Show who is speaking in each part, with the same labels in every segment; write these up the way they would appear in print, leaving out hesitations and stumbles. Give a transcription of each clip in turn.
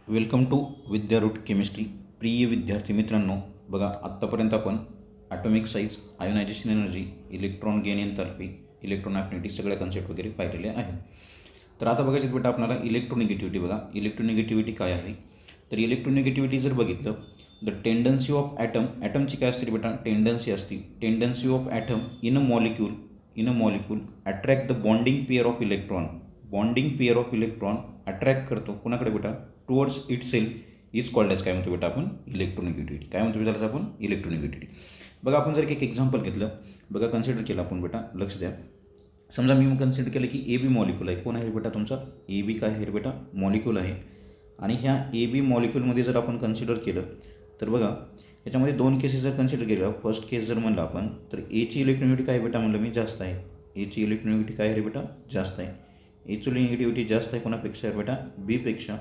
Speaker 1: Welcome to विद्यारूट chemistry. प्रिय विद्यार्थी मित्रांनो, बघा आत्तापर्यंत आपण atomic size, ionization energy, electron gain enthalpy, electron affinity सगळ्या कन्सेप्ट वगैरे पाहिलेले आहेत. तर आता बघायचं बेटा आपल्याला इलेक्ट्रोनिगेटिव्हिटी. बघा इलेक्ट्रोनिगेटिव्हिटी काय आहे. तर इलेक्ट्रोनिगेटिव्हिटी जर बघितलं द टेंडन्सी ऑफ ॲटमची काय असते बेटा, टेंडन्सी असते. Tendency of atom in a molecule attract the bonding pair of electron attract करतो कुणाकडे बेटा, towards itself is called as काय म्हणतो बेटा आपण, इलेक्ट्रोनिगेटिव्हिटी. काय म्हणतो बेटा आपण, इलेक्ट्रोनिगेटिव्हिटी. बघा आपण जर एक एक्झाम्पल घेतलं, बघा कन्सिडर केलं आपण बेटा, लक्ष द्या. समजा मी कन्सिडर केलं की ए बी मॉलिक्यूल आहे. कोण आहे बेटा तुमचा, ए बी काय आहे बेटा, मॉलिक्यूल आहे. आणि ह्या ए बी मॉलिक्यूलमध्ये जर आपण कन्सिडर केलं तर बघा याच्यामध्ये दोन केसेस जर कन्सिडर केलं. फर्स्ट केस जर म्हणलं आपण तर एची इलेक्ट्रोनिगेटिव्हिटी काय बेटा म्हणलं मी, जास्त आहे. एची इलेक्ट्रोनिगेटिव्हिटी काय आहे रे बेटा, जास्त आहे. एची निगेटिव्हिटी जास्त आहे कोणापेक्षा बेटा, बीपेक्षा.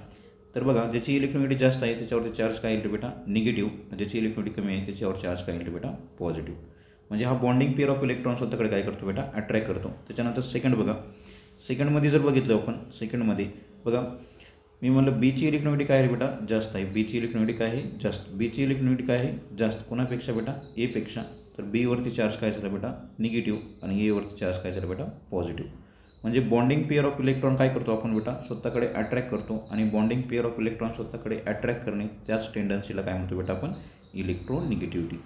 Speaker 1: तर बघा ज्याची इलेक्ट्रोनिगेटिव्हिटी जास्त आहे त्याच्यावरती चार्ज काय येईल बेटा, निगेटिव्ह. ज्याची इलेक्ट्रोनिगेटिव्हिटी कमी आहे त्याच्यावर चार्ज काय येईल बेटा, पॉझिटिव्ह. म्हणजे हा बॉन्डिंग पेअर ऑफ इलेक्ट्रॉन स्वतःकडे काय करतो बेटा, अट्रॅक्ट करतो. त्याच्यानंतर सेकंड बघा, सेकंडमध्ये जर बघितलं आपण, सेकंडमध्ये बघा मी म्हणलं बीची इलेक्ट्रोनिगेटिव्हिटी काय आहे बेटा, जास्त आहे. बीची इलेक्ट्रोनिगेटिव्हिटी काय आहे, जास्त. बीची इलेक्ट्रोनिगेटिव्हिटी काय आहे, जास्त. कोणापेक्षा बेटा, एपेक्षा. तर बीवरती चार्ज काय झाला बेटा, निगेटिव्ह. आणि एवरती चार्ज काय झाला बेटा, पॉझिटिव्ह. म्हणजे बॉन्डिंग पेअर ऑफ इलेक्ट्रॉन काय करतो आपण बेटा, स्वतःकडे अट्रॅक्ट करतो. आणि बॉन्डिंग पेअर ऑफ इलेक्ट्रॉन स्वतःकडे अट्रॅक्ट करणे, त्याच टेंडन्सीला काय म्हणतो बेटा आपण, इलेक्ट्रोनिगेटिव्हिटी.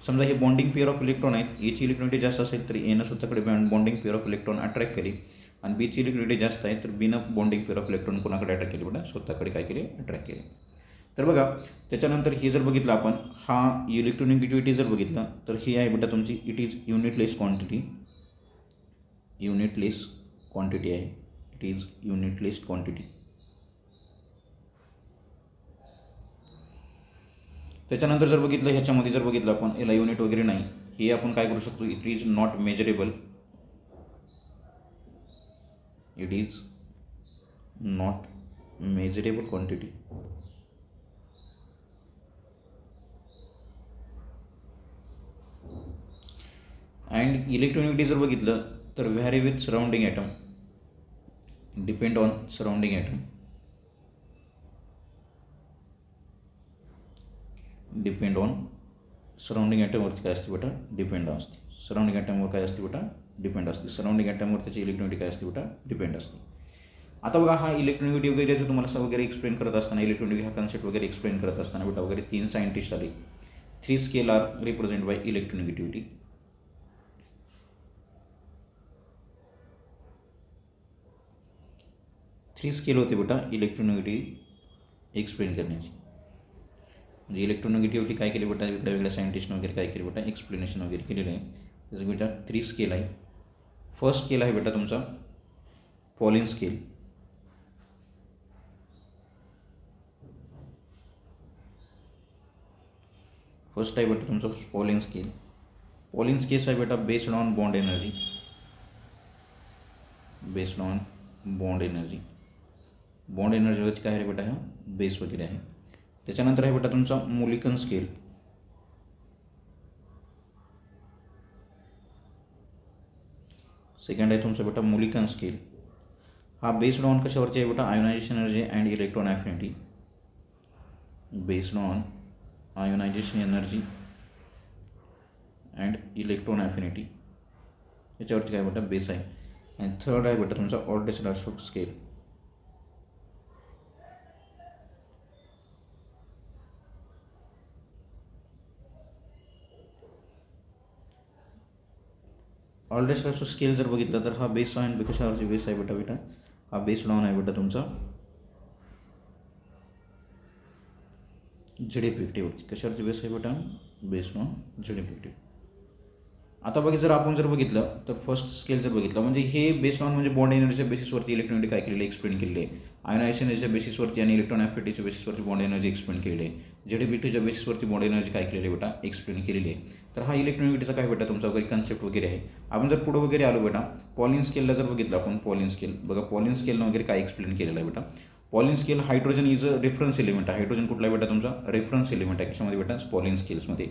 Speaker 1: समजा हे बॉन्डिंग पेअर ऑफ इलेक्ट्रॉन आहेत, एची इलेक्ट्रोनिगेटिव्हिटी जास्त असेल तर एनं स्वतःकडे bonding pair of electron attract केली. आणि बीची इलेक्ट्रोनिगेटिव्हिटी जास्त आहे तर बीनं बॉन्डिंग पेअर ऑफ इलेक्ट्रॉन कोणाकडे अट्रॅक्ट केली बेटा, स्वतःकडे काय केले, अट्रॅक्ट केले. तर बघा त्याच्यानंतर हे जर बघितलं आपण, हा इलेक्ट्रोनिगेटिव्हिटी जर बघितलं तर ही आहे बेटा तुमची, इट इज युनिटलेस क्वांटिटी आहे. It is unitless quantity. त्याच्यानंतर जर बघितलं ह्याच्यामध्ये जर बघितलं आपण, याला युनिट वगैरे नाही, हे आपण काय करू शकतो, it is not measurable. It is not measurable quantity. And electronegativity जर बघितलं तर vary with surrounding atom, depend on surrounding atom. Depend on surrounding ॲटमवरती काय असते बेटा, डिपेंड असते. सराउंडिंग ॲटमवर काय असते बेटा, डिपेंड असते. सराउंडिंग ॲटमवर त्याची इलेक्ट्रोनिगेटिव्हिटी काय असते बेटा, डिपेंड असते. आता बघा हा इलेक्ट्रोनिगेटिव्हिटी वगैरे जर तुम्हाला वगैरे एक्सप्लेन करत असताना, इलेक्ट्रोनिगेटिव्हिटी हा कन्सेप्ट वगैरे एक्सप्लेन करत असताना बेटा वगैरे 3 सायंटिस्ट आले. 3 scale are represent by electronegativity. 3 scale होते बेटा इलेक्ट्रोनिगेटिव्हिटी एक्सप्लेन करण्याची. म्हणजे इलेक्ट्रोनिगेटिव्हिटी काय केली बेटा, वेगळ्या वेगळ्या सायंटिस्टने वगैरे काय केली बेटा, एक्सप्लेनेशन वगैरे केलेलं आहे. त्याचं बेटा 3 स्केल आहे. फर्स्ट स्केल आहे बेटा तुमचा पॉलिन स्केल. फर्स्ट आहे बेटा तुमचा पॉलिन स्केल. पॉलिन स्केल आहे बेटा based on bond energy. Based on bond energy. Bond एनर्जीवरती काय आहे बेटा, हा बेस वगैरे आहे. त्याच्यानंतर आहे बेटा तुमचा मोलिकन स्केल. सेकंड आहे तुमचा बेटा मोलिकन स्केल. हा बेस्ड ऑन कशावरती आहे बेटा, ionization energy and electron affinity. Based on ionization energy and electron affinity याच्यावरती काय बेटा, बेस आहे. आणि थर्ड आहे बेटा तुमचा ऑर्डेस्डार्फ स्केल. ऑर्डेस्डार्फ स्केल जर बघितलं तर हा बेस ऑन कशावरची बेस आहे बेटा, हा बेस्ड ऑन आहे बेटा तुमचा झेड इफेक्टिव्हवरती. कशावरची बेस आहे बेटा, बेस्ड ऑन झेड इफेक्टिव्ह. आता जर आपण बघितलं तर फर्स्ट स्केल जर बघितलं म्हणजे हे बेस्ड ऑन म्हणजे बॉन्ड एनर्जीच्या बेसिसवरती इलेक्ट्रोनिगेटिव्हिटी काय केलेली, एक्सप्लेन केलेली आहे. आयोनायझेशन एनर्जीच्या बेसिसवरती आणि इलेक्ट्रॉन ॲफिनिटीच्या बेसिसवरती बॉन्ड एनर्जी एक्सप्लेन केलेली आहे. झेड इफेक्टिव्हच्या बेसिसवरती बॉन्ड एनर्जी काय केलेली आहे बेटा, एक्सप्लेन केलेली आहे. तर हा इलेक्ट्रोनिगेटिव्हिटीचा काय बेटा तुमचा वगैरे कन्सेप्ट वगैरे आहे. आपण जर पुढे वगैरे आलो बेटा, पॉलिन स्केलला जर बघितलं आपण, पॉलिन स्केल बघा, पॉलिन स्केलनं वगैरे काय एक्सप्लेन केलेलं आहे बेटा. Pauling scale hydrogen is a reference element आहे. हायड्रोजन कुठला आहे बेटा तुमचा, रेफरन्स एलिमेंट आहे. कशामध्ये बेटा, पॉलिन स्केल्समध्ये.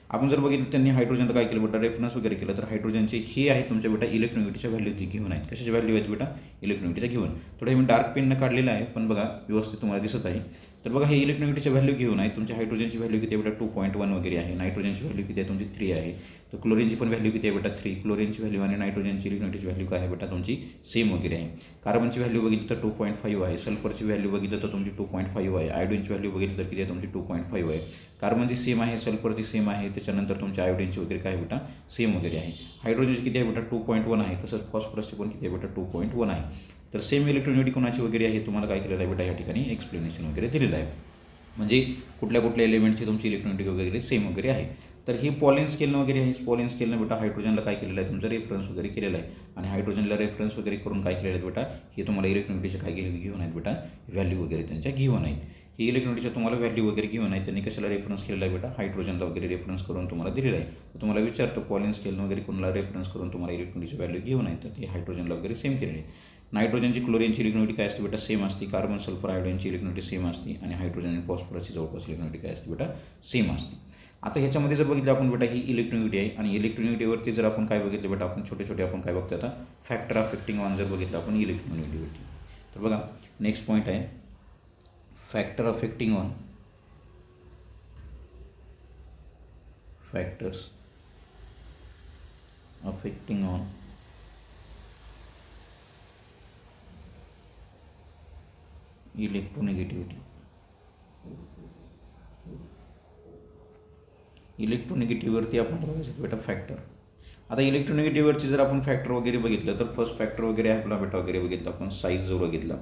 Speaker 1: आपण जर बघितलं त्यांनी हायड्रोजनला काय केलं बेटा रेफरन्स वगैरे केलं तर हायड्रोजनचे हे आहेत तुमच्या बेटा इलेक्ट्रोनेगेटिव्हच्या व्हॅल्यू ती घेऊन आहेत. कशाची व्हॅल्यू आहेत बेटा इलेक्ट्रोनेगेटिव्हच्या घेऊन. थोडं हे मी डार्क पेननं काढलेलं आहे पण बघा व्यवस्थित तुम्हाला दिसत आहे. तर बघा हे इलेक्ट्रोनेगेटिव्हच्या व्हॅल्यू घेऊन आहेत. तुमच्या हायड्रोजनची व्हॅल्यू किती आहे बेटा 2.1 वगैरे आहे. नायट्रोजनची व्हॅल्यू किती आहे तुमची 3 आहे. तर क्लोरीनची पण व्हॅल्यू किती आहे बेटा 3. क्लोरीनची व्हॅल्यू आणि नायट्रोजनची इलेक्ट्रोनेगेटिव्हची व्हॅल्यू काय आहे बेटा तुमची सेम वगैरे आहे. कार्बनची व्हॅल्यू बघितली तर 2.5 आहे. सल्फरची व्हॅल्यू बघितलं तर तुमची 2.5 आहे. आयोडीनची व्हॅल्यू बघितली तर किती आहे तुमची 2.5 आहे. कार्बनची सेम आहे, सल्फरची सेम आहे, त्याच्यानंतर तुमच्या आयोडीनची वगैरे काय बेटा सेम वगैरे आहे. हायड्रोजनची किती आहे बेटा 2.1 आहे. तसंच फॉस्फरसची पण किती आहे बेटा 2.1 आहे. तर सेम इलेक्ट्रोनेगेटिव्हिटी कोणाची वगैरे आहे तुम्हाला काय केलेलं आहे बेटा या ठिकाणी एक्सप्लेनेशन वगैरे दिलेलं आहे. म्हणजे कुठल्या कुठल्या एलिमेंटची तुमची इलेक्ट्रोनेगेटिव्हिटी वगैरे सेम वगैरे आहे. तर ही पॉलिन स्केलनं वगैरे आहे. पॉलिन स्केलनं बेटा हायड्रोजनला काय केलेलं आहे तुमचं रेफरन्स वगैरे केलेलं आहे आणि हायड्रोजनला रेफरन्स वगैरे करून काय केलेलं आहे बेटा हे तुम्हाला इलेक्ट्रोनेगेटिव्हिटीचे काय घेऊन आहेत बेटा व्हॅल्यू वगैरे त्यांच्या घेऊन आहेत. ही इलेक्ट्रोनेगेटिव्हिटीच्या तुम्हाला व्हॅल्यू वगैरे घेऊन आहेत. त्यांनी कशाला रेफरन्स केलेला आहे बेटा हायड्रोजनला वगैरे रेफरन्स करून तुम्हाला दिलेलं आहे. तर तुम्हाला विचारतो पॉलिन स्केलनं वगैरे कोणाला रेफरन्स करून तुम्हाला इलेक्ट्रोनेगेटिव्हिटीची व्हॅल्यू घेऊन आहेत. तर ती हायड्रोजनला वगैरे सेम केलेली आहे. नायट्रोजनची क्लोरीनची इलेक्ट्रोनेगेटिव्हिटी काय असते बेटा सेम असते. कार्बन सल्फर आयोडीनची इलेक्ट्रोनेगेटिव्हिटी सेम असते आणि हायड्रोजन आणि फॉस्फरसची जवळपास इलेक्ट्रोनेगेटिव्हिटी काय असते बेटा सेम असते. आता ह्याच्यामध्ये जर बघितलं आपण बेटा ही इलेक्ट्रोनेगेटिव्हिटी आहे आणि इलेक्ट्रोनेगेटिव्हिटीवरती जर आपण काय बघितलं बेटा आपण छोटे आपण काय बघतो आता फॅक्टर अफेक्टिंग ऑन जर बघितलं आपण इलेक्ट्रोनेगेटिव्हिटी. तर बघा नेक्स्ट पॉईंट आहे factor affecting on factors affecting on electronegativity. इलेक्ट्रोनेगेटिव्हवरती आपण बघायचं बेटा फॅक्टर. आता इलेक्ट्रोनेगेटिव्हवरची जर आपण फॅक्टर वगैरे बघितलं तर फर्स्ट फॅक्टर वगैरे आहे आपला बेटा वगैरे बघितलं आपण साईज जर बघितला.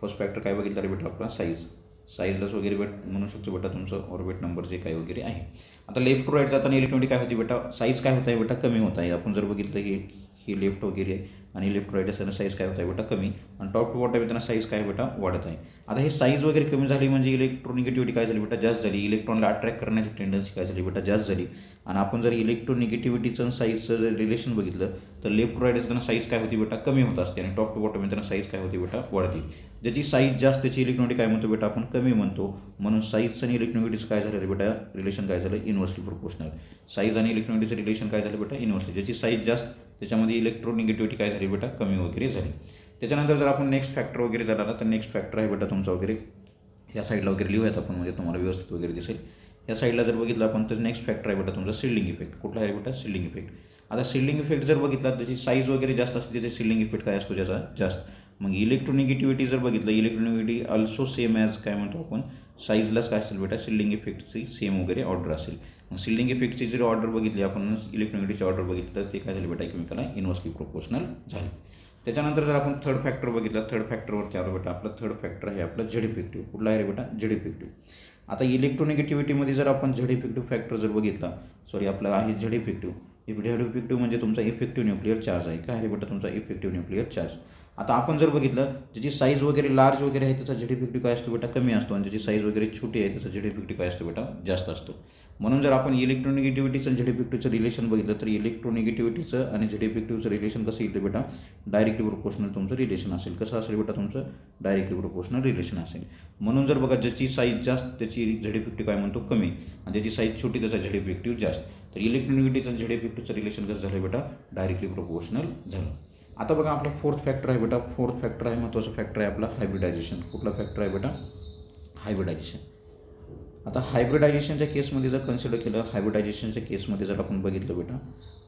Speaker 1: फर्स्ट फॅक्टर काय बघितलं रे बेटा आपला साईजलाच वगैरे म्हणू शकतो बेटा तुमचं ऑर्बिट नंबर जे काय वगैरे आहे. आता लेफ्ट टू राईट जाताना इलेक्ट्रोनेगेटिव्हिटी काय होती बेटा साईज काय होत आहे बेटा कमी होत आहे. आपण जर बघितलं हे लेफ्ट वगैरे आहे आणि लेफ्ट टू राईट असताना साईज काय होत आहे बेटा कमी आणि टॉप टू बॉटम येताना साईज काय बेटा वाढत आहे. आता हे साईज वगैरे कमी झाली म्हणजे इलेक्ट्रोनेगेटिव्हिटी काय झाली बेटा जास्त झाली. इलेक्ट्रॉनला अट्रॅक्ट करण्याची टेंडन्सी काय झाली बेटा जास्त झाली. आणि आपण जर इलेक्ट्रोनेगेटिव्हिटीचं साईजचं जर रिलेशन बघितलं तर लेफ्ट टू राईट असताना साईज काय होती बेटा कमी होत असते आणि टॉप टू बॉटम येताना साईज काय होती बेटा वाढते. ज्याची साईज जास्त त्याची इलेक्ट्रोनेगेटिव्हिटी काय म्हणतो बेटा आपण कमी म्हणतो. म्हणून साईजचं आणि इलेक्ट्रोनेगेटिव्हिटीचं काय झालं रे बेटा रिलेशन काय झालं इन्व्हर्सली प्रोपोर्शनल. साईज आणि इलेक्ट्रोनेगेटिव्हिटीचं रिलेशन काय झालं बेटा इन्व्हर्सली. ज्याची साईज जास्त त्याच्यामध्ये इलेक्ट्रोनेगेटिव्हिटी काय झाली बेटा कमी वगैरे झाली. त्याच्यानंतर जर आपण नेक्स्ट फॅक्टर वगैरे झाला तर नेक्स्ट फॅक्टर आहे बेटा तुमचा वगैरे या साईडला वगैरे लिहूयात आपण म्हणजे तुम्हाला व्यवस्थित वगैरे दिसेल. या साईडला जर बघितलं आपण तर नेक्स्ट फॅक्टर आहे बेटा तुमचा शिल्डिंग इफेक्ट. कुठला आहे बेटा शिल्डिंग इफेक्ट. आता शिल्डिंग इफेक्ट जर बघितला त्याची साईज वगैरे जास्त असते तिथे शिल्डिंग इफेक्ट काय असतो ज्याचा जास्त. मग इलेक्ट्रोनेगेटिव्हिटी जर बघितलं इलेक्ट्रोनेगेटिव्हिटी ऑल्सो सेम ॲज काय म्हणतो आपण साईजलाच काय असेल बेटा शिल्डिंग इफेक्टची सेम वगैरे ऑर्डर असेल. मग शिल्डिंग इफेक्टची जर ऑर्डर बघितली आपण इलेक्ट्रोनेगेटिव्हिटीची ऑर्डर बघितली तर ते काय झाले बेटा एकमेकाला इन्व्हर्सली प्रोपोर्शनल झाले. त्याच्यानंतर जर आपण थर्ड फॅक्टर बघितलं थर्ड फॅक्टरवरती आलो बेटा आपलं थर्ड फॅक्टर आहे आपलं झेड इफेक्टिव्ह. कुठला आहे रे बेटा झेड इफेक्टिव्ह. आता इलेक्ट्रोनेगेटिव्हिटीमध्ये जर आपण झेड इफेक्टिव्ह फॅक्टर जर बघितला आपलं आहे झेड इफेक्टिव्ह. झेड इफेक्टिव्ह म्हणजे तुमचा इफेक्टिव्ह न्यूक्लिअर चार्ज आहे. काय आहे बेटा तुमचा इफेक्टिव्ह न्यूक्लिअर चार्ज. आता आपण जर बघितलं ज्याची साईज वगैरे लार्ज वगैरे आहे त्याचा झेड इफेक्टिव्ह काय असतो बेटा कमी असतो आणि ज्याची साईज वगैरे छोटी आहे त्याचा झेड इफेक्टिव्ह काय असतो बेटा जास्त असतो. म्हणून जर आपण इलेक्ट्रोनेगेटिव्हिटीचं झेड इफेक्टिव्हचं रिलेशन बघितलं तर इलेक्ट्रोनेगेटिव्हिटीचं आणि झेड इफेक्टिव्हचं रिलेशन कसं येतं बेटा डायरेक्टली प्रोपोर्शनल तुमचं रिलेशन असेल. कसं असेल बेटा तुमचं डायरेक्टली प्रोपोर्शनल रिलेशन असेल. म्हणून जर बघा ज्याची साईज जास्त त्याची झेड इफेक्टिव्ह काय म्हणतो कमी आणि ज्याची साईज छोटी त्याचा झेड इफेक्टिव्ह जास्त. तर इलेक्ट्रोनेगेटिव्हिटीचं झेड इफेक्टिव्हचं रिलेशन कसं झालं बेटा डायरेक्टली प्रोपोर्शनल झालं. आता बघा आपला फोर्थ फॅक्टर आहे बेटा फोर्थ फॅक्टर आहे महत्त्वाचा फॅक्टर आहे आपला हायब्रिडायझेशन. कुठला फॅक्टर आहे बेटा हायब्रिडायझेशन. आता हायब्रिडायझेशनच्या केसमध्ये जर कन्सिडर केलं हायब्रिडायझेशनच्या केसमध्ये जर आपण बघितलं बेटा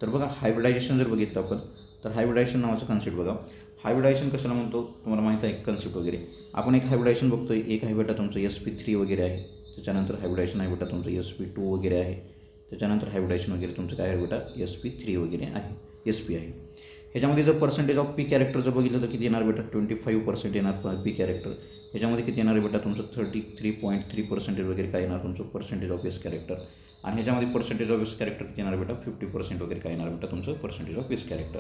Speaker 1: तर बघा हायब्रिडायझेशन जर बघितलं आपण तर हायब्रिडायझेशन नावाचं कन्सेप्ट बघा. हायब्रिडायझेशन कशाला म्हणतो तुम्हाला माहीत आहे कन्सेप्ट वगैरे. आपण एक हायब्रिडायझेशन बघतोय एक आहे बेटा तुमचं sp3 वगैरे आहे. त्याच्यानंतर हायब्रिडायझेशन आहे बेटा तुमचं sp2 वगैरे आहे. त्याच्यानंतर हायब्रिडायझेशन वगैरे तुमचं काय आहे बेटा sp3 वगैरे आहे sp आहे. ह्याच्यामध्ये जर पर्सेंटेज ऑफ पी कॅरेक्टर जर बघितलं तर किती येणार बेटा 25% येणार पी कॅरेक्टर. ह्याच्यामध्ये किती येणार बेटा तुमचं 33.3% वगैरे काय येणार तुमचं पर्सेंटेज ऑफ एस कॅरेक्टर. आणि ह्याच्यामध्ये पर्सेंटेज ऑफ एस कॅरेक्टर किती येणार बेटा 50% वगैरे काय येणार बेटा तुमचं पर्सेंटेज ऑफ एस कॅरेक्टर.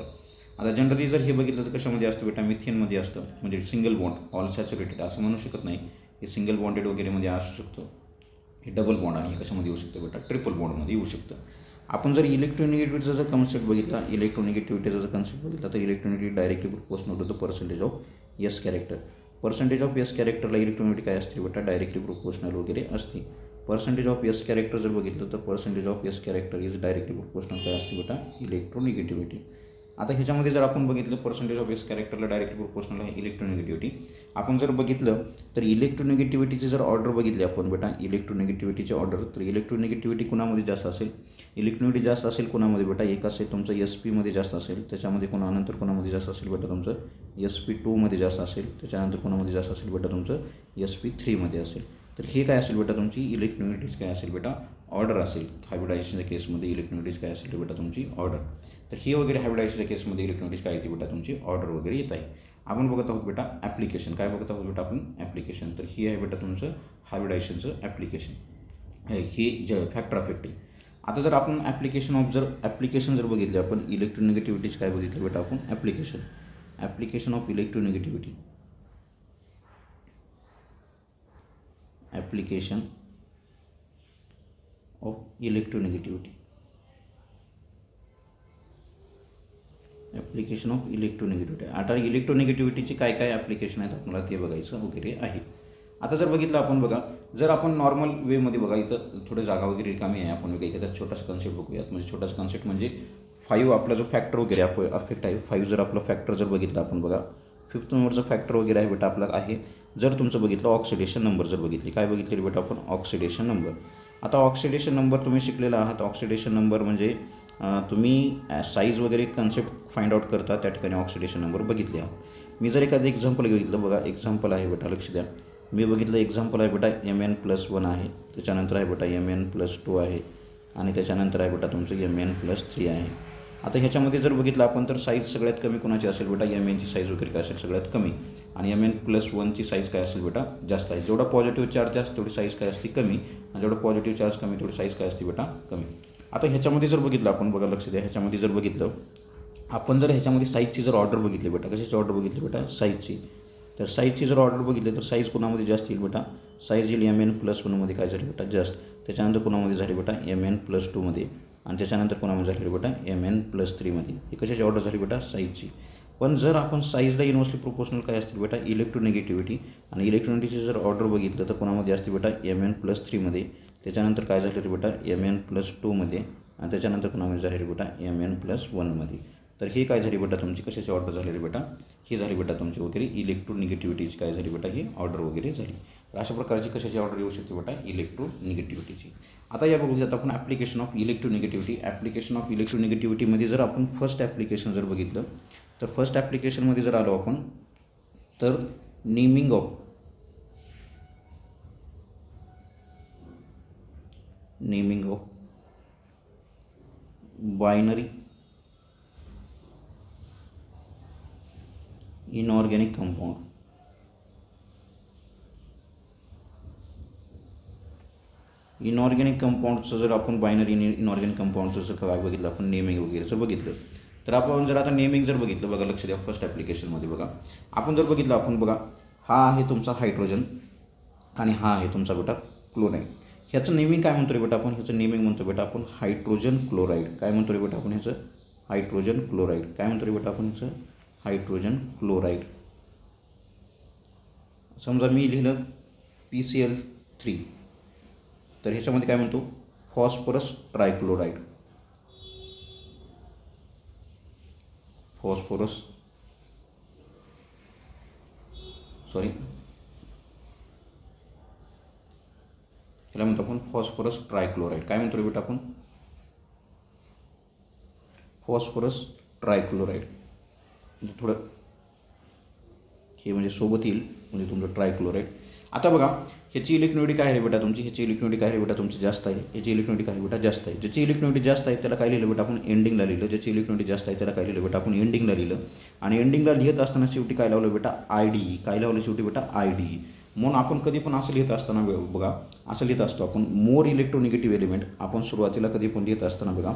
Speaker 1: आता जनरली जर हे बघितलं तर कशामध्ये असतं बेटा मिथेनमध्ये असतं म्हणजे सिंगल बॉन्ड ऑल सॅच्युरेटेड असं म्हणू शकत नाही. हे सिंगल बॉन्डेड वगैरेमध्ये असू शकतं. हे डबल बॉन्ड आणि हे कशामध्ये येऊ शकतं बेटा ट्रिपल बॉन्डमध्ये येऊ शकतं. आपण जर इलेक्ट्रोनेगेटिव्हिटीचा जर कन्सेप्ट बघितला इलेक्ट्रोनेगेटिव्हिटीचा जर कन्सेप्ट बघितला तर electronegativity directly proportional to the percentage of S character. Percentage of S कॅरेक्टरला इलेक्ट्रोनेगेटिव्हिटी काय असते बेटा डायरेक्टली प्रोपोर्शनल वगैरे असते. पर्सेंटेज ऑफ एस कॅरेक्टर जर बघितलं तर percentage of S character is directly proportional काय असते बेटा इलेक्ट्रोनिगेटिव्हिटी. आता ह्याच्यामध्ये जर आपण बघितलं पर्सेंटेज ऑफ एस कॅरेक्टरला डायरेक्टली प्रोपोर्शनल आहे इलेक्ट्रोनिगेटिव्हिटी. आपण जर बघितलं तर इलेक्ट्रोनिगेटिव्हिटीची जर ऑर्डर बघितली आपण बेटा इलेक्ट्रोनिगेटिव्हिटीची ऑर्डर, तर इलेक्ट्रोनिगेटिव्हिटी कुणामध्ये जास्त असेल, इलेक्ट्रोनिगेटिव्हिटी जास्त असेल कोणामध्ये बेटा, एक असेल तुमचं SP जास्त असेल, त्याच्यामध्ये कोणानंतर कोणामध्ये जास्त असेल बेटा तुमचं SP2 जास्त असेल, त्याच्यानंतर कोणामध्ये जास्त असेल बेटा तुमचं SP3 असेल. तर हे काय असेल बेटा तुमची इलेक्ट्रोनिगेटिव्हिटी काय असेल बेटा ऑर्डर असेल. हायब्रिडायझेशनच्या केसमध्ये इलेक्ट्रोनिगेटिव्हिटी काय असेल बेटा तुमची ऑर्डर. तर ही वगैरे हायब्रिडायझेशनच्या केसमध्ये इलेक्ट्रोनिगेटिव्हिटी काय येते बेटा तुमची ऑर्डर वगैरे येत आहे. आपण बघत आहोत बेटा ॲप्लिकेशन. काय बघत आहोत बेटा आपण ॲप्लिकेशन. तर ही आहे बेटा तुमचं हायब्रिडायझेशनचं ॲप्लिकेशन, ही फॅक्टर ऑफ सेफ्टी. आता जर आपण ॲप्लिकेशन जर बघितले आपण इलेक्ट्रोनिगेटिव्हिटीच काय बघितलं बेटा आपण application of electronegativity, application of electronegativity, application of electronegativity. आता इलेक्ट्रोनिगेटिव्हिटीचे काय काय ॲप्लिकेशन आहेत आपल्याला ते बघायचं वगैरे आहे. आता जर बघितलं आपण बघा, जर आपण नॉर्मल वेमध्ये बघा, इथं थोडे जागा वगैरे रिकामी आहे, आपण बघा एखादा छोटासा कन्सेप्ट बघूयात. म्हणजे छोटासा कन्सेप्ट म्हणजे 5 आपला जो फॅक्टर वगैरे अफेक्ट आहे 5 जर आपला फॅक्टर जर बघितला आपण बघा 5th नंबरचा फॅक्टर वगैरे आहे बेटा आपला आहे. जर तुमचं बघितलं ऑक्सिडेशन नंबर जर बघितली, काय बघितलेली बेटा आपण ऑक्सिडेशन नंबर. आता ऑक्सिडेशन नंबर तुम्ही शिकलेला आहात. ऑक्सिडेशन नंबर म्हणजे तुम्ही साईज वगैरे कन्सेप्ट फाइंड आउट करता त्या ठिकाणी ऑक्सिडेशन नंबर बघितले आहात. मी जर एखादं एक्झाम्पल बघितलं बघा, एक्झाम्पल आहे बेटा लक्ष द्या. मी बघितलं एक्झाम्पल आहे बेटा Mn+1 आहे, त्याच्यानंतर आहे बेटा Mn+2 आहे आणि त्याच्यानंतर आहे बेटा तुमचं Mn+3 आहे. आता ह्याच्यामध्ये जर बघितलं आपण तर साईज सगळ्यात कमी कोणाची असेल बेटा Mnची साईज वगैरे काय असेल सगळ्यात कमी आणि Mn+1ची साईज काय असेल बेटा जास्त आहे. जेवढा पॉझिटिव्ह चार्ज जास्त तेवढी साईज काय असते कमी आणि जेवढा पॉझिटिव्ह चार्ज कमी तेवढी साईज काय असते बेटा कमी. आता ह्याच्यामध्ये जर बघितलं आपण बघा लक्ष द्या, ह्याच्यामध्ये जर बघितलं आपण जर ह्याच्यामध्ये साईजची जर ऑर्डर बघितली बेटा, कशाची ऑर्डर बघितली बेटा साईजची, तर साईजची जर ऑर्डर बघितली तर साईज कोणामध्ये जास्त येईल बेटा, साईज येईल Mn+1 काय झाली बेटा जास्त, त्याच्यानंतर कोणामध्ये झाली बेटा Mn+2 आणि त्याच्यानंतर कोणामध्ये झाली बेटा Mn+3 ही कशाची ऑर्डर झाली बेटा साईजची. पण जर आपण साईजला इन्व्हर्सली प्रोपोर्शनल काय असतील बेटा इलेक्ट्रोनिगेटिव्हिटी आणि इलेक्ट्रोनिगेटिव्हिटीची जर ऑर्डर बघितलं तर कोणामध्ये असते बेटा Mn+3 त्याच्यानंतर काय झालेलं बेटा Mn+2 आणि त्याच्यानंतर कोणामध्ये झालेली बेटा Mn+1 तर हे काय झाली बेटा तुमची कशाची ऑर्डर झालेली बेटा, ही झाली बेटा तुमची वगैरे इलेक्ट्रोनिगेटिव्हिटीची काय झाली बेटा ही ऑर्डर वगैरे झाली. तर अशा प्रकारची कशाची ऑर्डर येऊ शकते बेटा इलेक्ट्रोनिगेटिव्हिटीची. आता या बघूयात आपण application of electronegativity. Application of इलेक्ट्रोनिगेटिव्हिटीमध्ये जर आपण फर्स्ट ॲप्लिकेशन जर बघितलं तर फर्स्ट ॲप्लिकेशनमध्ये जर आलो आपण तर naming of binary inorganic compound. Inorganic कंपाऊंडचं जर आपण बायनरी इनऑर्गॅनिक कंपाऊंडचं जर काय बघितलं आपण नेमिंग वगैरे जर बघितलं तर आपण जर आता नेमिंग जर बघितलं बघा लक्ष द्या फर्स्ट ॲप्लिकेशनमध्ये बघा आपण जर बघितलं आपण बघा हा आहे तुमचा हायड्रोजन आणि हा आहे तुमचा बेटा क्लोराईड. ह्याचं नेमिंग काय म्हणतो रे बेटा आपण, ह्याचं नेमिंग म्हणतो बेटा आपण हायड्रोजन क्लोराईड. काय म्हणतो रे बेटा आपण ह्याचं हायड्रोजन क्लोराईड. काय म्हणतो रे बेटा आपण ह्याचं हायड्रोजन क्लोराईड. समजा मी लिहिलं PCl3 तर ह्याच्यामध्ये काय म्हणतो फॉस्फरस ट्रायक्लोराईड. ह्याला म्हणतो आपण फॉस्फरस ट्रायक्लोराईड. काय म्हणतो रे बेटा आपण फॉस्फरस ट्रायक्लोराईड. म्हणजे थोडं हे म्हणजे सोबत येईल म्हणजे तुमचं ट्रायक्लोराईड. आता बघा ह्याची इलेक्ट्रोनिटी काय आहे बेटा तुमची, ह्याची इलेक्ट्रोनिटी काय आहे बेटा तुमची जास्त आहे, ह्याची इलेक्ट्रोनिटी काय आहे बेटा जास्त आहे. ज्याची इलेक्ट्रोनिटी जास्त आहे त्याला काय लिहिलं बेटा आपण एंडिंगला लिहिलं, ज्याची इलेक्ट्रोनिटी जास्त आहे त्याला काय लिहिलं बेटा आपण एंडिंगला लिहिलं. आणि एंडिंगला लिहित असताना शेवटी काय लावलं बेटा IDE. काय लावलं शेवटी बेटा IDE. म्हणून आपण कधी पण असं लिहित असताना बघा असं लिहित असतो आपण मोर इलेक्ट्रोनिगेटिव्ह एलिमेंट. आपण सुरुवातीला कधी पण लिहित असताना बघा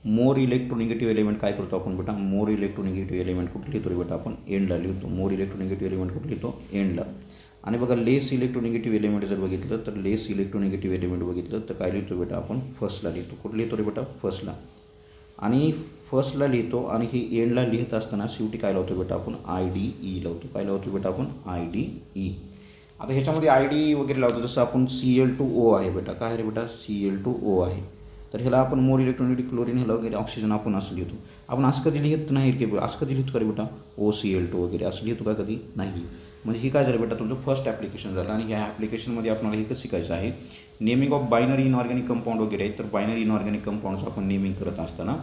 Speaker 1: मोर इलेक्ट्रोनिगेटिव्ह एलिमेंट काय करतो आपण बेटा मोर इलेक्ट्रोनिगेटिव्ह एलिमेंट कुठे लिहितो रे बेटा आपण एंडला लिहितो. मोर इलेक्ट्रोनिगेटिव्ह एलिमेंट कुठे लिहितो एंडला. आणि बघा लेस इलेक्ट्रोनिगेटिव्ह एलिमेंट जर बघितलं तर लेस इलेक्ट्रोनिगेटिव्ह एलिमेंट बघितलं तर काय लिहितो बेटा आपण फर्स्टला लिहितो. कुठे लिहितो रे बेटा फर्स्टला. आणि फर्स्टला लिहितो आणि ही एंडला लिहित असताना शेवटी काय लावतो बेटा आपण IDE लावतो. काय लावतो बेटा आपण IDE. आता ह्याच्यामध्ये आय डी वगैरे लावतो, जसं आपण Cl2O आहे बेटा, काय आहे रे बेटा, Cl2O आहे. तर ह्याला आपण मोर इलेक्ट्रॉनिक क्लोरीन ह्याला वगैरे ऑक्सिजन आपण असं लिहितो. आपण असं कधी लिहित नाही की असं कधी लिहितो का रे बेटा, OCl2 वगैरे असं लिहितो का कधी नाही. म्हणजे ही काय झालं बेटा, तुमचं फर्स्ट ॲप्लिकेशन झालं. आणि ह्या ॲप्लिकेशनमध्ये आपल्याला हे कसं शिकायचं आहे, naming of binary inorganic compound वगैरे आहेत. तर बायनरी इनऑर्गॅनिक कंपाऊंडचं आपण नेमिंग करत असताना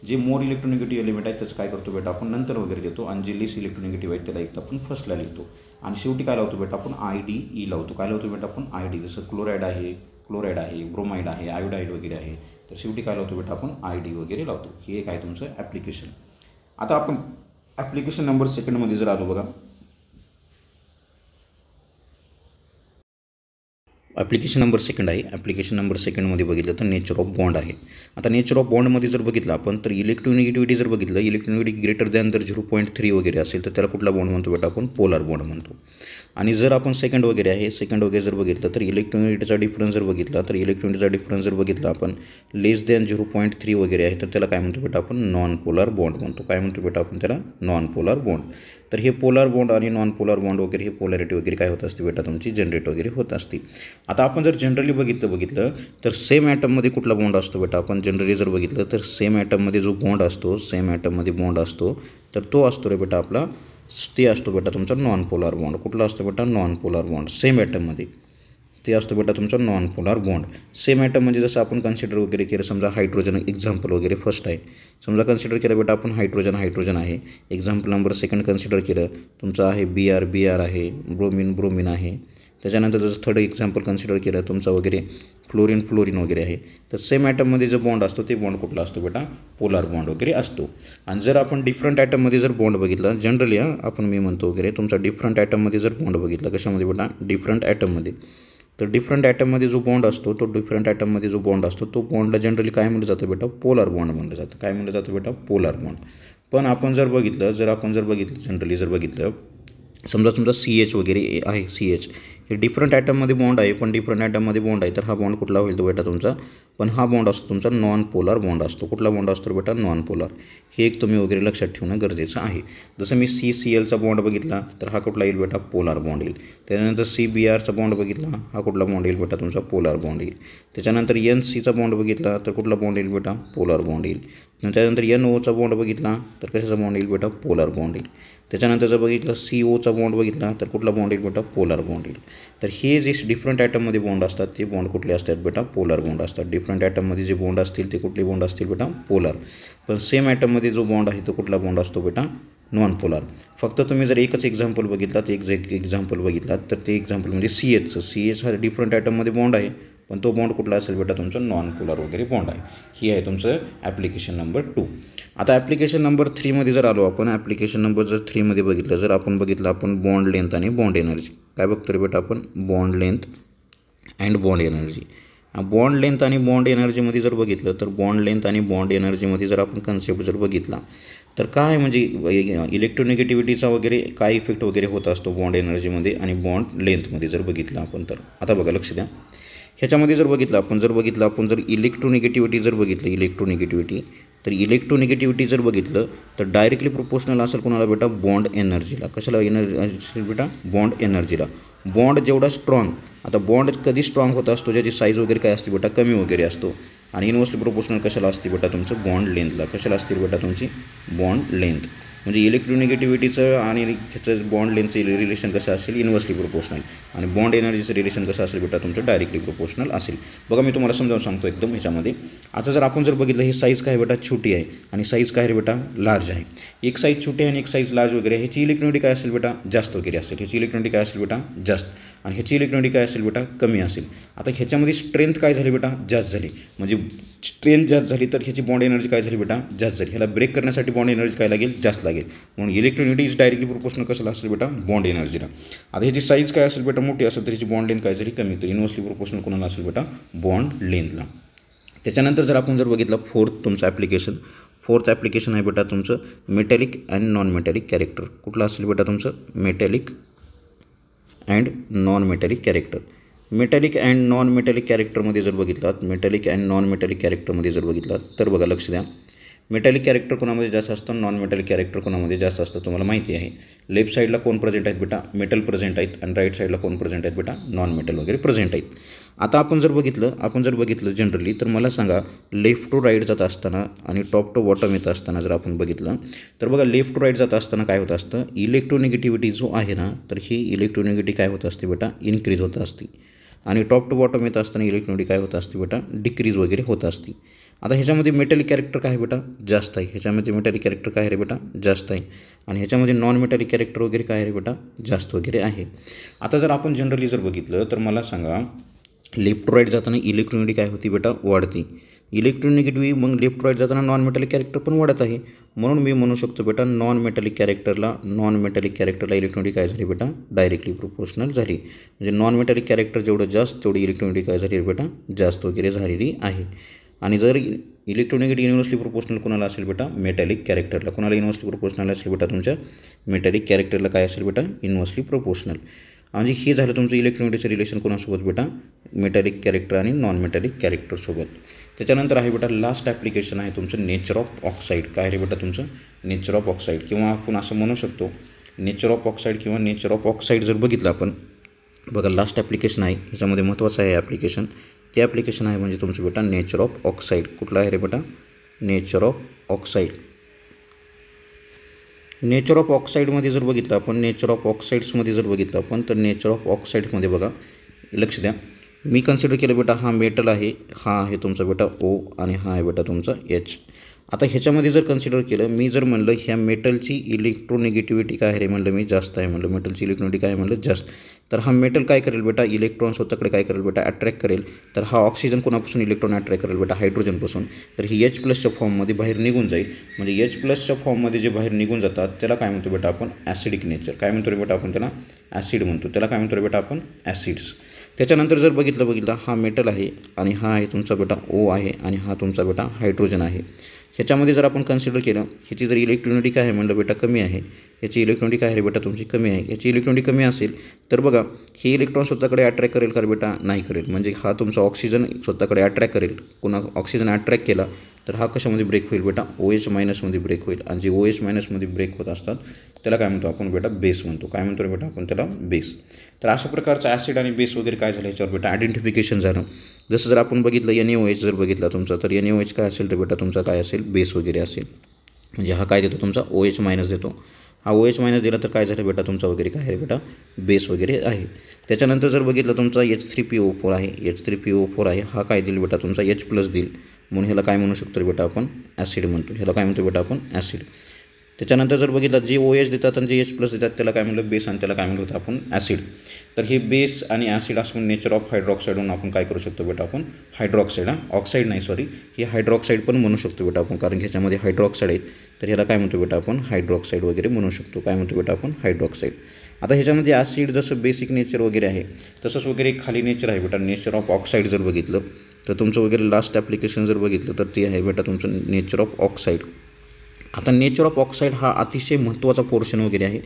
Speaker 1: जे मोर इलेक्ट्रोनिगेटिव्ह एलिमेंट आहेत त्याचं काय करतो बेटा, आपण नंतर वगैरे देतो. आणि जे लेस इलेक्ट्रोनिगेटिव्ह आहेत त्याला एक आपण फर्स्टला लिहितो. आणि शेवटी काय लावतो बेटा, आपण IDE लावतो. काय लावतो बेटा, आपण ID. जसं क्लोराईड आहे, ब्रोमाइड आहे, आयोडाईड वगैरे आहे. तर शेवटी काय लावतो बेटा, आपण ID वगैरे लावतो. हे एक आहे तुमचं ॲप्लिकेशन. आता आपण ॲप्लिकेशन नंबर सेकंडमध्ये जर आलो बघा, ॲप्लिकेशन नंबर सेकंड आहे. ॲप्लिकेशन नंबर सेकंडमध्ये बघितलं तर नेचर ऑफ बॉन्ड आहे. आता नेचर ऑफ बॉन्डमध्ये जर बघितलं आपण तर इलेक्ट्रोनिगेटिव्हिटी जर बघितलं, इलेक्ट्रोनिगेटिव्हिटी ग्रेटर दॅन जर 0.3 वगैरे असेल तर त्याला कुठला बॉन्ड म्हणतो बेटा, आपण पोलार बॉन्ड म्हणतो. आणि जर आपण सेकंड वगैरे जर बघितलं तर इलेक्ट्रोनिगेटिव्हिटीचा डिफरन्स जर बघितला तर इलेक्ट्रोनिगेटिव्हिटीचा डिफरन्स जर बघितला आपण लेस दॅन 0.3 वगैरे आहे तर त्याला काय म्हणतो बेटा, आपण नॉन पोलार बॉन्ड म्हणतो. काय म्हणतो बेटा आपण त्याला, नॉन पोलार बॉन्ड. तर हे पोलार बॉन्ड आणि नॉन पोलार बॉन्ड वगैरे हे पोलॅरिटी वगैरे काय होत असते बेटा, तुमची जनरेट वगैरे होत असते. आता आपण जर जनरली बघितलं तर सेम ॲटममध्ये कुठला बॉन्ड असतो बेटा, आपण जनरली जर बघितलं तर सेम ॲटममध्ये जो बॉन्ड असतो, सेम ॲटममध्ये बॉन्ड असतो तर तो असतो रे बेटा आपला, ते असतो बेटा तुमचा नॉन पोलार बॉन्ड. कुठला असतो बेटा, नॉन पोलार बॉन्ड. सेम ॲटममध्ये ते असतो बेटा तुमचा non polar bond. Same atom म्हणजे जसं आपण कन्सिडर वगैरे केलं, समजा हायड्रोजन एक्झाम्पल वगैरे फर्स्ट आहे, समजा कन्सिडर केलं बेटा आपण हायड्रोजन आहे. एक्झाम्पल नंबर सेकंड कन्सिडर केलं तुमचं आहे Br आहे, ब्रोमीन आहे. त्याच्यानंतर जसं थर्ड एक्झाम्पल कन्सिडर केलं तुमचं वगैरे फ्लोरीन वगैरे आहे. तर सेम ॲटममध्ये जो बॉन्ड असतो ते बॉन्ड कुठला असतो बेटा, पोलार बॉन्ड वगैरे असतो. आणि जर आपण डिफरंट ॲटममध्ये जर बॉन्ड बघितला, जनरली आपण मी म्हणतो वगैरे तुमचा डिफरंट ॲटममध्ये जर बॉन्ड बघितला, कशामध्ये बेटा, डिफरंट ॲटममध्ये. तर डिफरंट ॲटममध्ये जो बॉन्ड असतो तो बॉन्डला जनरली काय म्हणलं जातं बेटा, पोलार बॉन्ड म्हणलं जातं. काय म्हणलं जातं बेटा, पोलार बॉन्ड. पण आपण जर बघितलं जनरली जर बघितलं, समजा तुमचा CH वगैरे आहे, CH हे डिफरंट ॲटममध्ये बॉन्ड आहे, पण डिफरंट ॲटममध्ये बॉन्ड आहे तर हा बॉन्ड कुठला होईल तो बेटा तुमचा, पण हा बॉन्ड असतो तुमचा नॉन पोलार बॉन्ड असतो. कुठला बॉन्ड असतो बेटा, नॉन पोलार. हे एक तुम्ही वगैरे लक्षात ठेवणं गरजेचं आहे. जसं मी CClचा बॉन्ड बघितला तर हा कुठला येईल बेटा, पोलार बॉन्ड येईल. त्याच्यानंतर CBrचा बॉन्ड बघितला, हा कुठला बॉन्ड येईल बेटा, तुमचा पोलार बॉन्ड येईल. त्याच्यानंतर NCचा बॉन्ड बघितला तर कुठला बॉन्ड येईल बेटा, पोलार बॉन्ड येईल. त्याच्यानंतर NOचा बॉन्ड बघितला तर कशाचा बॉन्ड येईल बेटा, पोलार बॉन्ड येईल. त्याच्यानंतर जर बघितलं COचा बॉन्ड बघितला तर कुठला बॉन्ड येईल बेटा, पोलार बॉन्ड येईल. तर हे जे डिफरंट ॲटममध्ये बॉन्ड असतात ते बॉन्ड कुठले असतात बेटा, पोलार बॉन्ड असतात. डिफरंट ॲटममध्ये जे बॉन्ड असतील ते कुठले बॉन्ड असतील बेटा, पोलार. पण सेम ॲटममध्ये जो बॉन्ड आहे तो कुठला बॉन्ड असतो बेटा, नॉन पोलार. फक्त तुम्ही जर एकच एक्झाम्पल बघितलात, तर ते एक्झाम्पल म्हणजे CH हा डिफरंट ॲटममध्ये बॉन्ड आहे, पण तो बॉन्ड कुठला असेल बेटा, तुमचा नॉन पोलार वगैरे बॉन्ड आहे. ही आहे तुमचं ॲप्लिकेशन नंबर 2. आता ॲप्लिकेशन नंबर 3मध्ये जर आलो आपण, ॲप्लिकेशन नंबर जर 3मध्ये बघितलं, आपण बॉन्ड लेंथ आणि बॉन्ड एनर्जी. काय बघतो रे बेटा आपण, bond length and bond energy. Bond length आणि बॉन्ड एनर्जीमध्ये जर बघितलं तर बॉन्ड लेंथ आणि बॉन्ड एनर्जीमध्ये जर आपण कन्सेप्ट जर बघितला तर काय म्हणजे इलेक्ट्रोनिगेटिव्हिटीचा वगैरे काय इफेक्ट वगैरे होत असतो बॉन्ड एनर्जीमध्ये आणि बॉन्ड लेंथमध्ये जर बघितलं आपण तर. आता बघा लक्ष द्या, ह्याच्यामध्ये जर बघितलं आपण जर इलेक्ट्रोनिगेटिव्हिटी जर बघितलं, इलेक्ट्रोनिगेटिव्हिटी जर बघितलं तर डायरेक्टली प्रोपोर्शनल असेल कोणाला बेटा, बॉन्ड एनर्जीला. कशाला एनर्जी असेल बेटा, बॉन्ड एनर्जीला. बॉन्ड जेवढा स्ट्रॉंग, आता बॉन्ड कधी स्ट्रॉंग होत असतो, ज्याची साईज वगैरे काय असते बेटा, कमी वगैरे असतो. आणि इन्व्हर्सली प्रोपोर्शनल कशाला असते बेटा, तुमचं बॉन्ड लेंथला. कशाला असतील बेटा तुमची, बॉन्ड लेंथ. म्हणजे इलेक्ट्रोनिगेटिव्हिटीचं आणि ह्याचं बॉन्ड लेंथचं रिलेशन कसं असेल, इन्व्हर्सली प्रोपोर्शनल. आणि बॉन्ड एनर्जीचं रिलेशन कसं असेल बेटा, तुमचं डायरेक्टली प्रोपोर्शनल असेल. बघा मी तुम्हाला समजावून सांगतो एकदम ह्याच्यामध्ये. आता जर आपण जर बघितलं, हे साईज काय बेटा, छोटी आहे आणि साईज काय रे बेटा, लार्ज आहे. एक साईज छोटी आहे आणि एक साईज लार्ज वगैरे. ह्याची इलेक्ट्रोनिटी काय असेल बेटा, जास्त वगैरे असेल. ह्याची इलेक्ट्रोनिटी काय असेल बेटा, जास्त. आणि ह्याची इलेक्ट्रोनिटी काय असेल बेटा, कमी असेल. आता ह्याच्यामध्ये स्ट्रेंथ काय झाली बेटा, जास्त झाली. म्हणजे स्ट्रेंथ जास्त झाली तर ह्याची बॉन्ड एनर्जी काय झाली बेटा, जास्त झाली. ह्याला ब्रेक करण्यासाठी बॉन्ड एनर्जी काय लागेल, जास्त लागेल. म्हणून इलेक्ट्रोनिटी इज डायरेक्टली प्रोपोर्शनल कशाला असेल बेटा, बॉन्ड एनर्जीला. आता ह्याची साईज काय असेल बेटा, मोठी असेल तर ह्याची बॉन्ड लेंथ काय झाली, कमी. तर इन्व्हर्सली प्रोपोर्शनल कोणाला असेल बेटा, बॉन्ड लेंथला. त्याच्यानंतर जर आपण जर बघितलं फोर्थ ॲप्लिकेशन आहे बेटा तुमचं metallic and non metallic character. कुठलं असेल बेटा तुमचं, metallic and non metallic character. Metallic and non मेटॅलिक कॅरेक्टरमध्ये जर बघितलात तर बघा लक्ष द्या, मेटॅलिक कॅरेक्टर कोणामध्ये जास्त असतं, नॉन मेटॅलिक कॅरेक्टर कोणामध्ये जास्त असतं तुम्हाला माहिती आहे. लेफ्ट साईडला कोण प्रेझेंट आहेत बेटा, मेटल प्रेझेंट आहेत आणि राईट साईडला कोण प्रेझेंट आहेत बेटा, नॉन मेटल वगैरे प्रेझेंट आहेत. आता आपण जर बघितलं जनरली तर मला सांगा लेफ्ट टू राईट जात असताना आणि टॉप टू बॉटम येत असताना जर आपण बघितलं तर बघा लेफ्ट टू राईट जात असताना काय होत असतं, इलेक्ट्रोनिगेटिव्हिटी जो आहे ना तर ही इलेक्ट्रोनिगेटिव्हिटी काय होत असते बेटा, इन्क्रीज होत असते आणि टॉप टू बॉटम येत असताना इलेक्ट्रोनिगेटिव्हिटी काय होत असते बेटा, डिक्रीज वगैरे होत असते. आता ह्याच्यामध्ये मेटॅलिक कॅरेक्टर काय आहे बेटा, जास्त आहे. ह्याच्यामध्ये मेटॅलिक कॅरेक्टर काय आहे रे बेटा, जास्त आहे. आणि ह्याच्यामध्ये नॉन मेटॅलिक कॅरेक्टर वगैरे काय आहे रे बेटा, जास्त वगैरे आहे. आता जर आपण जनरली जर बघितलं तर मला सांगा लेफ्ट टू राईट जाताना इलेक्ट्रोनिगेटिव्हिटी काय होती बेटा, वाढते. इलेक्ट्रोनिगेटिव्हिटी मग लेफ्ट टू राईट जाताना नॉन मेटॅलिक कॅरेक्टर पण वाढत आहे. म्हणून मी म्हणू शकतो बेटा नॉन मेटॅलिक कॅरेक्टरला इलेक्ट्रोनिगेटिव्हिटी काय झाली बेटा, डायरेक्टली प्रोपोर्शनल झाली. म्हणजे नॉन मेटॅलिक कॅरेक्टर जेवढं जास्त तेवढी इलेक्ट्रोनिगेटिव्हिटी काय झाली बेटा, जास्त वगैरे झालेली आहे. आणि जर इलेक्ट्रोनिगेटिव्हिटी युनिव्हर्सली प्रोपोर्शनल कोणाला असेल बेटा, मेटॅलिक कॅरेक्टरला. कोणाला युनिव्हर्सली प्रोपोर्शनल असेल बेटा, तुमच्या मेटॅलिक कॅरेक्टरला काय असेल बेटा, युनिव्हर्सली प्रोपोर्शनल. म्हणजे हे झालं तुमचं इलेक्ट्रोनिगेटिव्हिटीचं रिलेशन कोणासोबत बेटा, मेटॅलिक कॅरेक्टर आणि नॉन मेटॅलिक कॅरेक्टरसोबत. त्याच्यानंतर आहे बेटा लास्ट ॲप्लिकेशन आहे तुमचं नेचर ऑफ ऑक्साईड. काय रे बेटा तुमचं नेचर ऑफ ऑक्साईड, किंवा आपण असं म्हणू शकतो नेचर ऑफ ऑक्साईड किंवा नेचर ऑफ ऑक्साईड जर बघितलं आपण बघा लास्ट ॲप्लिकेशन आहे ह्याच्यामध्ये महत्त्वाचं आहे ॲप्लिकेशन. ते ॲप्लिकेशन आहे म्हणजे तुमचं बेटा नेचर ऑफ ऑक्साईड. कुठलं आहे रे बेटा, nature of oxide. Nature of ऑक्साईडमध्ये जर बघितलं आपण, नेचर ऑफ ऑक्साईड्समध्ये जर बघितलं आपण तर नेचर ऑफ ऑक्साईडमध्ये बघा लक्ष द्या, मी कन्सिडर केलं बेटा हा मेटल आहे, हा आहे तुमचा बेटा ओ आणि हा आहे बेटा तुमचा एच. आता ह्याच्यामध्ये जर कन्सिडर केलं, मी जर म्हणलं ह्या मेटलची इलेक्ट्रोनिगेटिव्हिटी काय आहे रे म्हणलं मी, जास्त आहे म्हणलं, मेटलची इलेक्ट्रोनिगेटिव्हिटी काय म्हणलं जास्त, तर हा मेटल काय करेल बेटा, इलेक्ट्रॉन स्वतःकडे काय करेल बेटा, अट्रॅक्ट करेल. तर हा ऑक्सिजन कोणापासून इलेक्ट्रॉन अट्रॅक्ट करेल बेटा, हायड्रोजनपासून. तर ही एच प्लसच्या फॉर्ममध्ये बाहेर निघून जाईल. म्हणजे एच प्लसच्या फॉर्ममध्ये जे बाहेर निघून जातात त्याला काय म्हणतो बेटा आपण, ॲसिडिक नेचर. काय म्हणतो रे बेटा आपण, त्याला ॲसिड म्हणतो. त्याला काय म्हणतो रे बेटा आपण, ॲसिड्स. त्याच्यानंतर जर बघितलं हा मेटल आहे आणि हा आहे तुमचा बेटा ओ आहे आणि हा तुमचा बेटा हायड्रोजन आहे. ह्याच्यामध्ये जर आपण कन्सिडर केलं ह्याची जर इलेक्ट्रोनिटी काय आहे म्हणलं बेटा, कमी आहे. ह्याची इलेक्ट्रोनिटी काय आहे रे बेटा तुमची, कमी आहे. याची इलेक्ट्रोनिटी कमी असेल तर बघा हे इलेक्ट्रॉन स्वतःकडे अट्रॅक्ट करेल का बेटा, नाही करेल. म्हणजे हा तुमचा ऑक्सिजन स्वतःकडे अट्रॅक्ट करेल. ऑक्सिजन अट्रॅक्ट केला तर हा कशामध्ये ब्रेक होईल बेटा, OH मायनसमध्ये ब्रेक होईल. आणि जे OH मायनसमध्ये ब्रेक होत असतात त्याला काय म्हणतो आपण बेटा, बेस म्हणतो. काय म्हणतो रे बेटा आपण त्याला, बेस. तर अशा प्रकारचं ॲसिड आणि बेस वगैरे काय झालं ह्याच्यावर बेटा आयडेंटिफिकेशन झालं. जसं जर आपण बघितलं NaOH जर बघितला तुमचा तर NaOH काय असेल तर बेटा तुमचा काय असेल, बेस वगैरे असेल. म्हणजे हा काय देतो तुमचा OH मायनस देतो. हा OH मायनस दिला तर काय झालं बेटा तुमचा वगैरे काय आहे बेटा, बेस वगैरे आहे. त्याच्यानंतर जर बघितलं तुमचा H3PO4 आहे, H3PO4 आहे, हा काय देईल बेटा तुमचा H प्लस देईल. म्हणून ह्याला काय म्हणू शकतो बेटा आपण, ॲसिड म्हणतो. ह्याला काय म्हणतो बेटा आपण, ॲसिड. त्याच्यानंतर जर बघितलं जे OH देतात आणि जे H प्लस देतात त्याला काय म्हणलं, बेस, आणि त्याला काय म्हणलं होतं आपण, ॲसिड. तर हे बेस आणि ॲसिड असून नेचर ऑफ हायड्रॉक्साईड म्हणून आपण काय करू शकतो बेटा आपण, हायड्रॉक्साईड, ऑक्साईड नाही सॉरी, ही हायड्रॉक्साईड पण म्हणू शकतो बेटा आपण, कारण ह्याच्यामध्ये हायड्रॉक्साईड आहेत. तर ह्याला काय म्हणतो बेटा आपण, हायड्रॉक्साईड वगैरे म्हणू शकतो. काय म्हणतो बेटा आपण, हायड्रॉक्साईड. आता ह्याच्यामध्ये ॲसिड जसं बेसिक नेचर वगैरे आहे तसंच वगैरे खाली नेचर आहे बेटा, नेचर ऑफ ऑक्साईड जर बघितलं तर तुमचं वगैरे लास्ट ॲप्लिकेशन जर बघितलं तर ते आहे बेटा तुमचं नेचर ऑफ ऑक्साईड. आता नेचर ऑफ ऑक्साईड हा अतिशय महत्त्वाचा पोर्शन वगैरे आहे.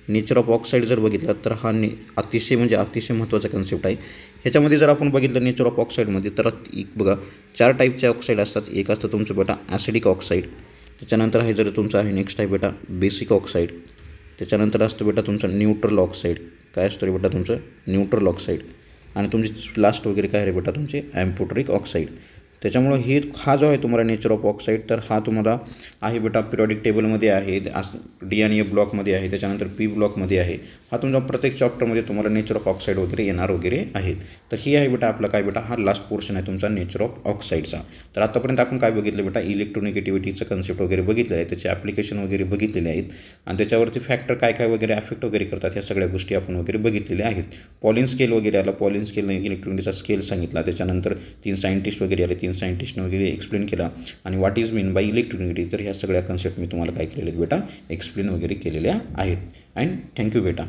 Speaker 1: नेचर ऑफ ऑक्साईड जर बघितलं तर हा अतिशय महत्त्वाचा कन्सेप्ट आहे. ह्याच्यामध्ये जर आपण बघितलं नेचर ऑफ ऑक्साईडमध्ये तर बघा 4 टाईपचे ऑक्साईड असतात. एक असतं तुमचं बेटा ॲसिडिक ऑक्साईड. त्याच्यानंतर आहे जर तुमचं आहे नेक्स्ट आहे बेटा बेसिक ऑक्साईड. त्याच्यानंतर असतं बेटा तुमचं न्यूट्रल ऑक्साईड. काय असतं रे बेटा तुमचं, न्यूट्रल ऑक्साईड. आणि तुमची लास्ट वगैरे काय रे बेटा तुमचे ॲम्फोटरिक ऑक्साईड. त्याच्यामुळं हा जो आहे तुम्हाला नेचर ऑफ ऑक्साईड तर हा तुम्हाला आहे बेटा पिरियॉडिक टेबलमध्ये आहे, D आणि F ब्लॉकमध्ये आहे, त्याच्यानंतर P ब्लॉकमध्ये आहे. हा तुमचा प्रत्येक चॅप्टरमध्ये तुम्हाला नेचर ऑफ ऑक्साईड वगैरे येणार वगैरे आहेत. तर ही आहे बेटा आपला काय बेटा हा लास्ट पोर्शन आहे तुमचा नेचर ऑफ ऑक्साईडचा. तर आतापर्यंत आपण काय बघितलं बेटा, इलेक्ट्रोनिगेटिव्हिटीचं कन्सेप्ट वगैरे बघितलेलं आहे, त्याचे ॲप्लिकेशन वगैरे बघितलेले आहेत आणि त्याच्यावरती फॅक्टर काय काय वगैरे अफेक्ट वगैरे करतात ह्या सगळ्या गोष्टी आपण वगैरे बघितलेल्या आहेत. पॉलिन स्केल वगैरे आला, पॉलिन स्केलने इलेक्ट्रोनिटीचा स्केल सांगितला. त्याच्यानंतर 3 सायंटिस्ट वगैरे आले, 3 सायंटिस्टने वगैरे एक्सप्लेन केला आणि व्हॉट इज मीन बाय इलेक्ट्रोनिटी. तर ह्या सगळ्या कन्सेप्ट मी तुम्हाला काय केलेले बेटा एक्सप्लेन वगैरे केलेल्या आहेत. अँड थँक्यू बेटा.